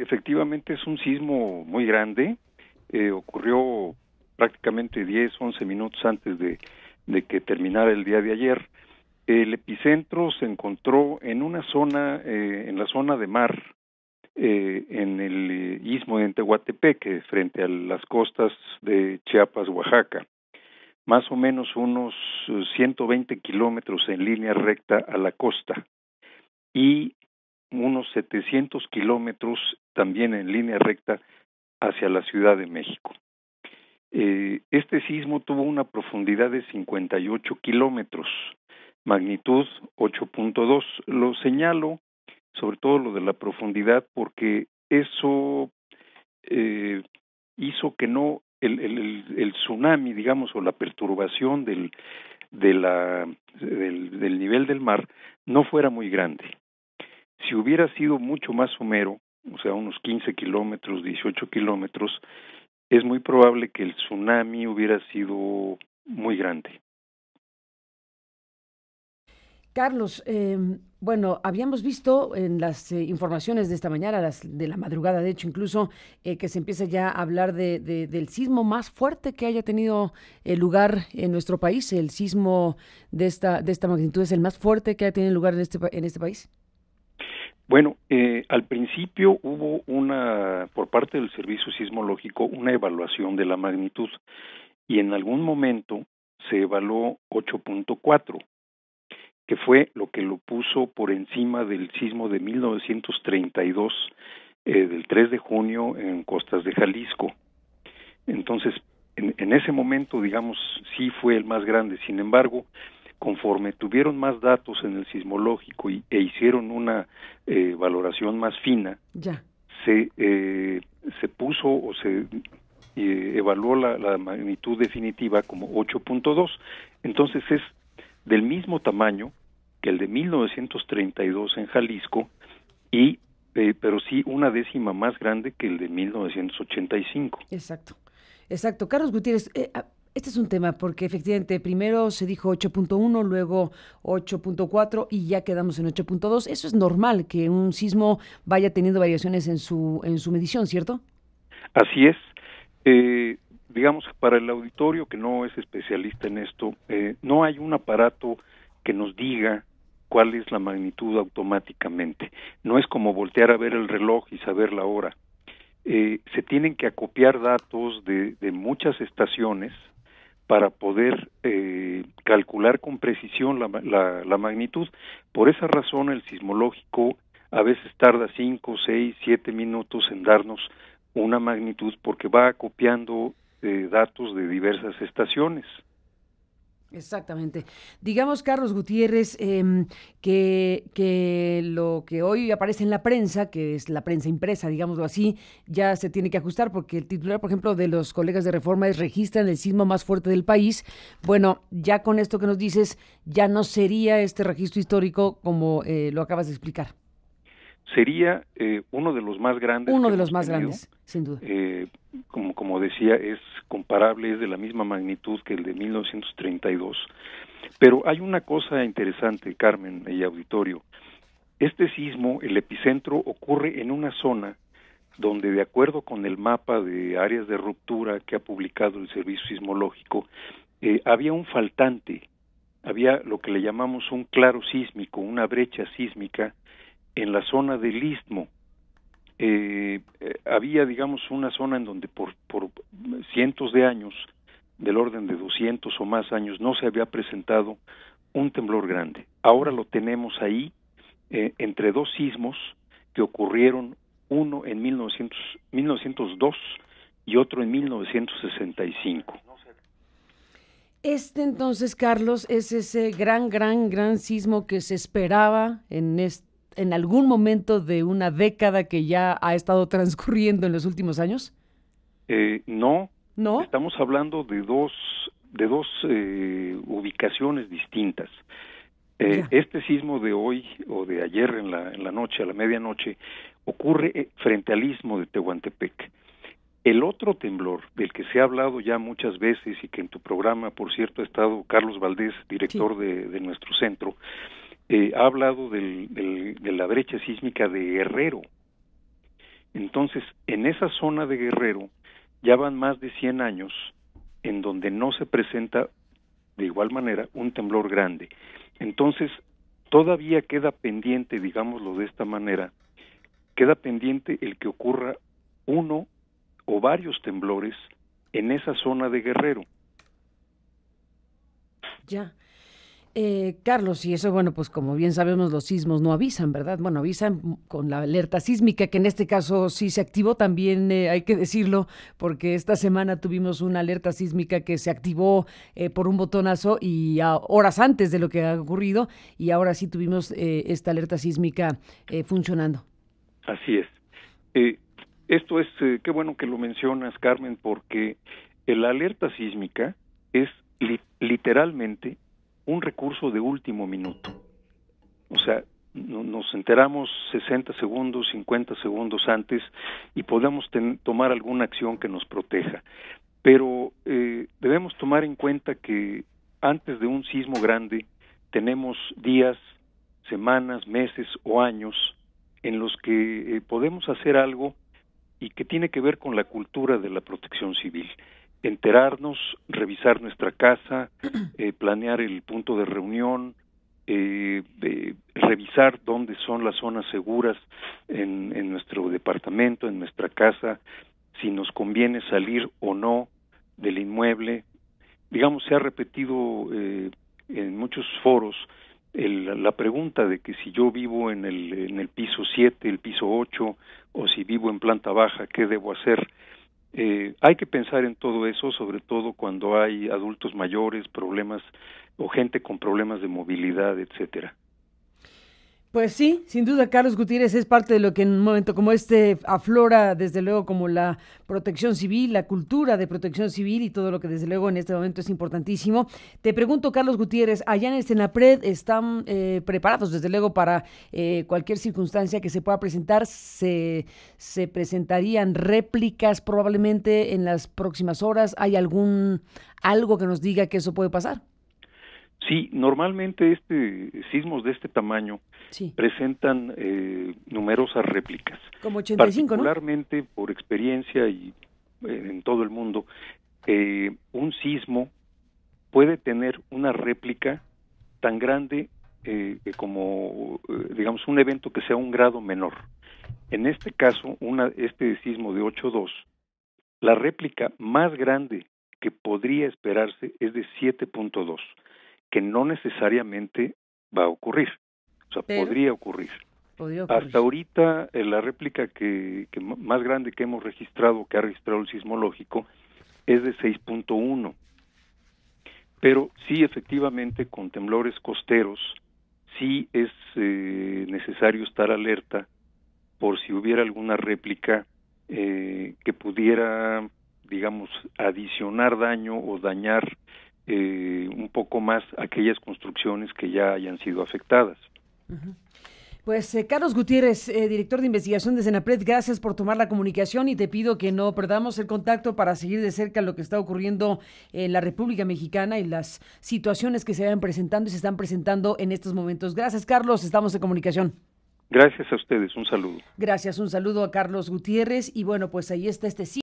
efectivamente es un sismo muy grande. Ocurrió prácticamente 10, 11 minutos antes de que terminara el día de ayer. El epicentro se encontró en una zona, en la zona de mar, en el istmo de Tehuantepec, frente a las costas de Chiapas, Oaxaca. Más o menos unos 120 kilómetros en línea recta a la costa y unos 700 kilómetros también en línea recta hacia la Ciudad de México. Este sismo tuvo una profundidad de 58 kilómetros, magnitud 8.2. Lo señalo, sobre todo lo de la profundidad, porque eso hizo que no el tsunami, digamos, o la perturbación del nivel del mar no fuera muy grande. Si hubiera sido mucho más somero, o sea, unos 15 kilómetros, 18 kilómetros, es muy probable que el tsunami hubiera sido muy grande. Carlos, bueno, habíamos visto en las informaciones de esta mañana, de la madrugada, de hecho, incluso, que se empieza ya a hablar del sismo más fuerte que haya tenido lugar en nuestro país. El sismo de esta magnitud es el más fuerte que haya tenido lugar en este país. Bueno, al principio hubo por parte del Servicio Sismológico, una evaluación de la magnitud, y en algún momento se evaluó 8.4, que fue lo que lo puso por encima del sismo de 1932, del 3 de junio en costas de Jalisco. Entonces, en ese momento, digamos, sí fue el más grande. Sin embargo, conforme tuvieron más datos en el sismológico e hicieron una valoración más fina, se puso o se evaluó la magnitud definitiva como 8.2. Entonces es del mismo tamaño que el de 1932 en Jalisco, pero sí una décima más grande que el de 1985. Exacto. Carlos Gutiérrez, este es un tema porque efectivamente primero se dijo 8.1, luego 8.4 y ya quedamos en 8.2. Eso es normal, que un sismo vaya teniendo variaciones en su medición, ¿cierto? Así es. Digamos, para el auditorio que no es especialista en esto, no hay un aparato que nos diga cuál es la magnitud automáticamente. No es como voltear a ver el reloj y saber la hora. Se tienen que acopiar datos de muchas estaciones para poder calcular con precisión la magnitud. Por esa razón el sismológico a veces tarda 5, 6, 7 minutos en darnos una magnitud, porque va acopiando datos de diversas estaciones. Exactamente. Digamos, Carlos Gutiérrez, que lo que hoy aparece en la prensa, que es la prensa impresa, digámoslo así, ya se tiene que ajustar, porque el titular, por ejemplo, de los colegas de Reforma es: registran el sismo más fuerte del país. Bueno, ya con esto que nos dices, ya no sería este registro histórico como lo acabas de explicar. Sería uno de los más grandes. Uno de los más grandes, sin duda. Como decía, es comparable, es de la misma magnitud que el de 1932. Pero hay una cosa interesante, Carmen y auditorio. Este sismo, el epicentro, ocurre en una zona donde, de acuerdo con el mapa de áreas de ruptura que ha publicado el Servicio Sismológico, había un faltante, había lo que le llamamos un claro sísmico, una brecha sísmica en la zona del istmo. Había, digamos, una zona en donde por cientos de años, del orden de 200 o más años, no se había presentado un temblor grande. Ahora lo tenemos ahí, entre dos sismos que ocurrieron, uno en 1902 y otro en 1965. Entonces, Carlos, es ese gran sismo que se esperaba en algún momento de una década que ya ha estado transcurriendo en los últimos años. No. ¿No? Estamos hablando de dos ubicaciones distintas. Este sismo de hoy o de ayer en la noche, a la medianoche, ocurre frente al istmo de Tehuantepec. El otro temblor, del que se ha hablado ya muchas veces y que en tu programa, por cierto, ha estado Carlos Valdés, director de nuestro centro, ha hablado de la brecha sísmica de Guerrero. Entonces, en esa zona de Guerrero ya van más de 100 años en donde no se presenta de igual manera un temblor grande. Entonces, todavía queda pendiente, digámoslo de esta manera, queda pendiente el que ocurra uno o varios temblores en esa zona de Guerrero. Ya. Carlos, y eso, bueno, pues como bien sabemos, los sismos no avisan, ¿verdad? Bueno, avisan con la alerta sísmica, que en este caso sí se activó también, hay que decirlo, porque esta semana tuvimos una alerta sísmica que se activó por un botonazo y horas antes de lo que ha ocurrido, y ahora sí tuvimos esta alerta sísmica funcionando. Así es. Esto es, qué bueno que lo mencionas, Carmen, porque la alerta sísmica es literalmente un recurso de último minuto. O sea, nos enteramos 60 segundos, 50 segundos antes y podemos tomar alguna acción que nos proteja. Pero debemos tomar en cuenta que antes de un sismo grande tenemos días, semanas, meses o años en los que podemos hacer algo y que tiene que ver con la cultura de la protección civil. Enterarnos, revisar nuestra casa, planear el punto de reunión, revisar dónde son las zonas seguras en nuestro departamento, en nuestra casa, si nos conviene salir o no del inmueble. Digamos, se ha repetido en muchos foros la pregunta de que si yo vivo en el piso 7, el piso 8, o si vivo en planta baja, ¿qué debo hacer? Hay que pensar en todo eso, sobre todo cuando hay adultos mayores, problemas o gente con problemas de movilidad, etcétera. Pues sí, sin duda, Carlos Gutiérrez es parte de lo que en un momento como este aflora, desde luego, como la protección civil, la cultura de protección civil y todo lo que desde luego en este momento es importantísimo. Te pregunto, Carlos Gutiérrez, allá en el Senapred están preparados, desde luego, para cualquier circunstancia que se pueda presentar. Se presentarían réplicas probablemente en las próximas horas. ¿Hay algo que nos diga que eso puede pasar? Sí, normalmente sismos de este tamaño Sí. presentan numerosas réplicas. Como 85, ¿no? Particularmente por experiencia y en todo el mundo, un sismo puede tener una réplica tan grande como, digamos, un evento que sea un grado menor. En este caso, este sismo de 8.2, la réplica más grande que podría esperarse es de 7.2, que no necesariamente va a ocurrir, o sea, podría ocurrir. Hasta ahorita, la réplica que más grande que hemos registrado, que ha registrado el sismológico, es de 6.1. Pero sí, efectivamente, con temblores costeros, sí es necesario estar alerta por si hubiera alguna réplica que pudiera, digamos, adicionar daño o dañar un poco más aquellas construcciones que ya hayan sido afectadas. Uh-huh. Pues Carlos Gutiérrez, director de investigación de Senapred, gracias por tomar la comunicación y te pido que no perdamos el contacto para seguir de cerca lo que está ocurriendo en la República Mexicana y las situaciones que se vayan presentando y se están presentando en estos momentos. Gracias, Carlos, estamos en comunicación. Gracias a ustedes, un saludo. Gracias, un saludo a Carlos Gutiérrez y bueno, pues ahí está este